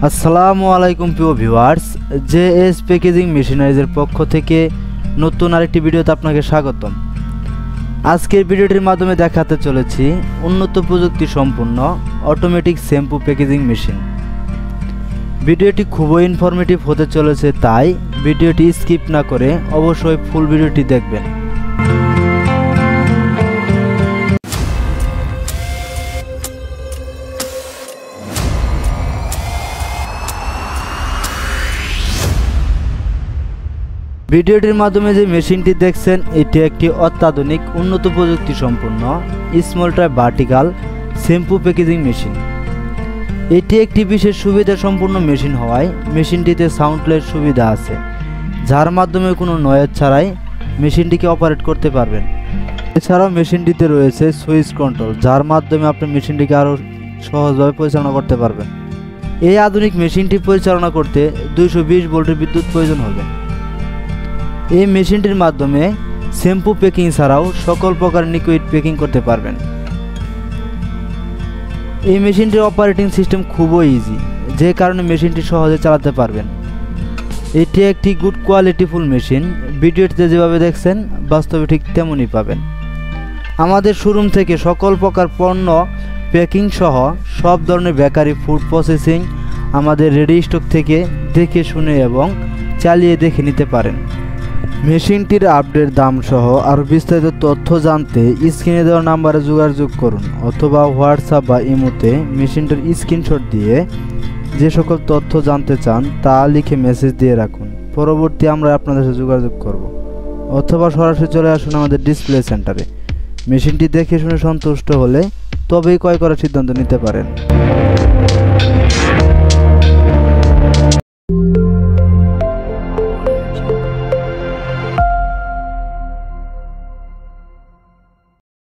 আসসালামু আলাইকুম প্রিয় ভিউয়ার্স, জেএস প্যাকেজিং মেশিনারিজের পক্ষ থেকে নতুন আরেকটি ভিডিওতে আপনাকে স্বাগতম। আজকের ভিডিওটির মাধ্যমে দেখাতে চলেছি উন্নত প্রযুক্তি সম্পন্ন অটোমেটিক শ্যাম্পু প্যাকেজিং মেশিন। ভিডিওটি খুবই ইনফরমেটিভ হতে চলেছে, তাই ভিডিওটি স্কিপ না করে অবশ্যই ফুল ভিডিওটি দেখবেন। ভিডিওটির মাধ্যমে যে মেশিনটি দেখছেন, এটি একটি অত্যাধুনিক উন্নত প্রযুক্তি সম্পন্ন small try vertical shampoo packaging machine. এটি একটি বিশেষ সুবিধা সম্পন্ন মেশিন হওয়ায় মেশিনটিতে সাউন্ডলেস সুবিধা আছে, যার মাধ্যমে কোনো নয়েজ ছাড়াই মেশিনটিকে অপারেট করতে পারবেন। এছাড়াও মেশিনটিতে রয়েছে সুইচ কন্ট্রোল, যার মাধ্যমে আপনি মেশিনটিকে আরও সহজভাবে পরিচালনা করতে পারবেন। এই আধুনিক মেশিনটি পরিচালনা করতে 220 ভোল্টের বিদ্যুৎ প্রয়োজন হবে। এই মেশিনটির মাধ্যমে শ্যাম্পু প্যাকিং ছাড়াও সকল প্রকার লিকুইড প্যাকিং করতে পারবেন। এই মেশিনটির অপারেটিং সিস্টেম খুবই ইজি, যে কারণে মেশিনটি সহজে চালাতে পারবেন। এটি একটি গুড কোয়ালিটিফুল মেশিন। ভিডিওটিতে যেভাবে দেখছেন বাস্তবে ঠিক তেমনই পাবেন। আমাদের শোরুম থেকে সকল প্রকার পণ্য প্যাকিং সহ সব ধরনের বেকারি ফুড প্রসেসিং আমাদের রেডি স্টক থেকে দেখে শুনে এবং চালিয়ে দেখে নিতে পারেন। মেশিনটির আপডেট দাম সহ আরও বিস্তারিত তথ্য জানতে স্ক্রিনে দেওয়া নাম্বারে যোগাযোগ করুন, অথবা হোয়াটসঅ্যাপ বা ইমোতে মেশিনটির স্ক্রিনশট দিয়ে যে সকল তথ্য জানতে চান তা লিখে মেসেজ দিয়ে রাখুন। পরবর্তী আমরা আপনাদের সাথে যোগাযোগ করব, অথবা সরাসরি চলে আসুন আমাদের ডিসপ্লে সেন্টারে। মেশিনটি দেখে শুনে সন্তুষ্ট হলে তবেই ক্রয় করার সিদ্ধান্ত নিতে পারেন।